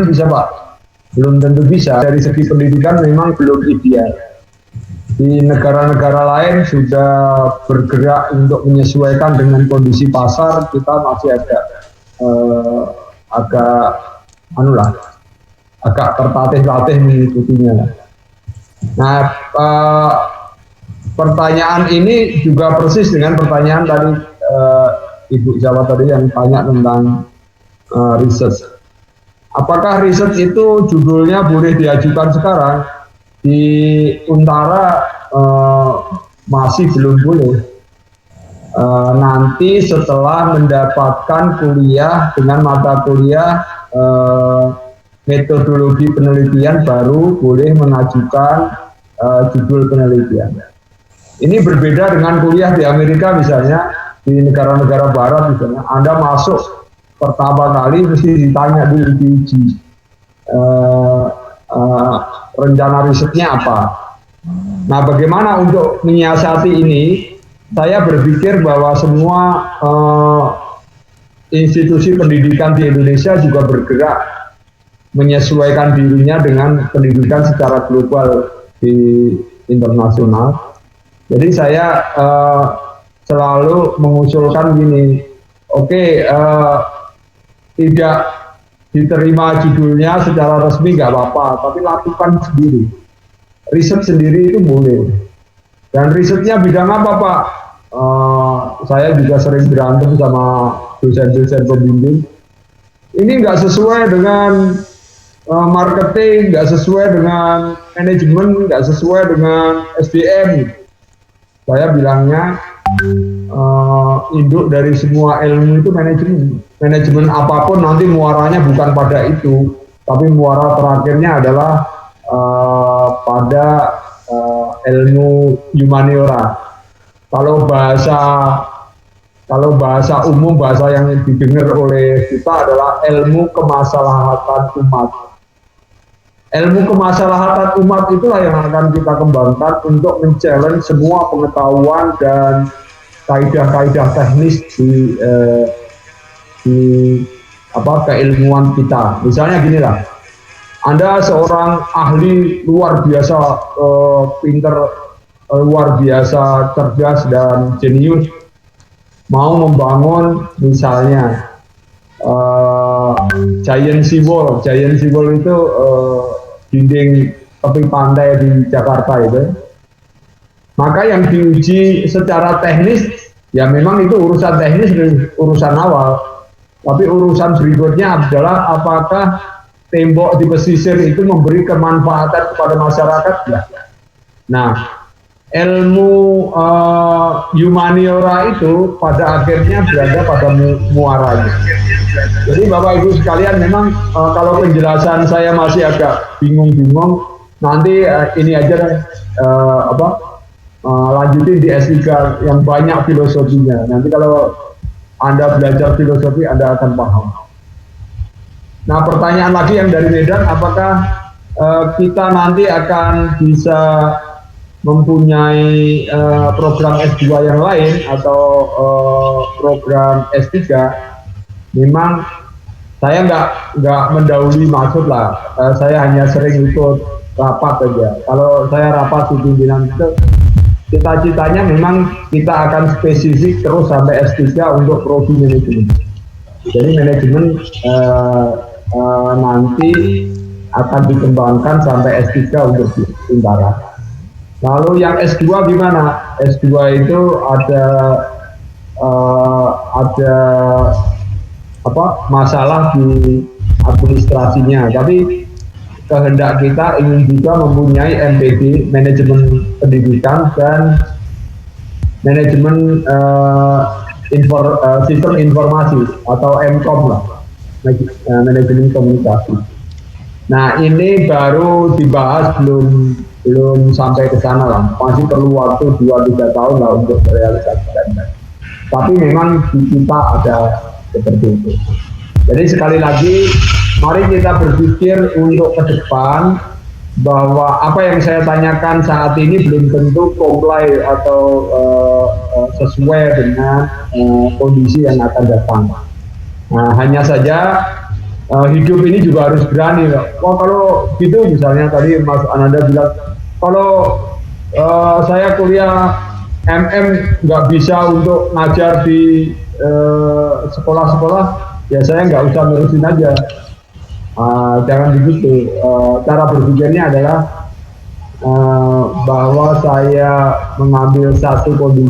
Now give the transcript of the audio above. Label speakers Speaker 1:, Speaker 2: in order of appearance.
Speaker 1: tentu bisa Pak, belum tentu bisa. Dari segi pendidikan memang belum ideal. Di negara-negara lain sudah bergerak untuk menyesuaikan dengan kondisi pasar, kita masih agak tertatih-tatih mengikutinya. Nah, pertanyaan ini juga persis dengan pertanyaan tadi Ibu Jawa tadi yang tanya tentang riset. Apakah riset itu judulnya boleh diajukan sekarang? Di Untara masih belum boleh. Nanti setelah mendapatkan kuliah dengan mata kuliah metodologi penelitian baru boleh mengajukan judul penelitian. Ini berbeda dengan kuliah di Amerika misalnya, di negara-negara barat misalnya, Anda masuk pertama kali mesti ditanya dulu diuji rencana risetnya apa. Nah, bagaimana untuk menyiasati ini? Saya berpikir bahwa semua institusi pendidikan di Indonesia juga bergerak menyesuaikan dirinya dengan pendidikan secara global di internasional. Jadi saya selalu mengusulkan gini, tidak diterima judulnya secara resmi nggak apa-apa, tapi lakukan sendiri. Riset sendiri itu boleh. Dan risetnya bidang apa Pak? Saya juga sering berantem sama dosen-dosen pembimbing. Ini nggak sesuai dengan marketing, nggak sesuai dengan manajemen, nggak sesuai dengan SDM. Saya bilangnya induk dari semua ilmu itu manajemen. Manajemen apapun nanti muaranya bukan pada itu, tapi muara terakhirnya adalah pada ilmu humaniora. Kalau bahasa umum, bahasa yang didengar oleh kita adalah ilmu kemaslahatan umat. Ilmu kemaslahatan umat itulah yang akan kita kembangkan untuk men-challenge semua pengetahuan dan kaidah-kaidah teknis di keilmuan kita. Misalnya gini lah, Anda seorang ahli luar biasa pinter, luar biasa cerdas dan jenius, mau membangun misalnya giant seawall. Giant seawall itu dinding tepi pantai di Jakarta itu. Maka yang diuji secara teknis, ya memang itu urusan teknis, urusan awal. Tapi urusan berikutnya adalah apakah tembok di pesisir itu memberi kemanfaatan kepada masyarakat? Ya. Nah, ilmu humaniora itu pada akhirnya berada pada muaranya. Jadi Bapak Ibu sekalian, memang kalau penjelasan saya masih agak bingung-bingung, nanti ini aja lanjutin di S3 yang banyak filosofinya. Nanti kalau Anda belajar filosofi, Anda akan paham. Nah, pertanyaan lagi yang dari Medan, apakah kita nanti akan bisa mempunyai program S2 yang lain atau program S3? Memang saya nggak mendahului maksud lah. Saya hanya sering ikut rapat saja. Kalau saya rapat di pimpinan itu, cita-citanya memang kita akan spesifik terus sampai S3 untuk prodi manajemen. Jadi manajemen nanti akan dikembangkan sampai S3 untuk di Untara. Lalu yang S2 gimana? S2 itu ada masalah di administrasinya, tapi kehendak kita ingin juga mempunyai MPD, manajemen pendidikan dan manajemen sistem informasi atau MCOM lah, manajemen komunikasi. Nah, ini baru dibahas, belum sampai ke sana lah, masih perlu waktu 2-3 tahun lah untuk merealisasikannya. Tapi memang di kita ada seperti itu. Jadi sekali lagi, mari kita berpikir untuk ke depan bahwa apa yang saya tanyakan saat ini belum tentu comply atau sesuai dengan kondisi yang akan datang. Nah, hanya saja hidup ini juga harus berani. Wah, kalau gitu misalnya tadi Mas Ananda bilang, kalau saya kuliah nggak bisa untuk ngajar di sekolah-sekolah, ya saya nggak usah nerusin aja. Jangan begitu. Cara berpikirnya adalah bahwa saya mengambil satu kondisi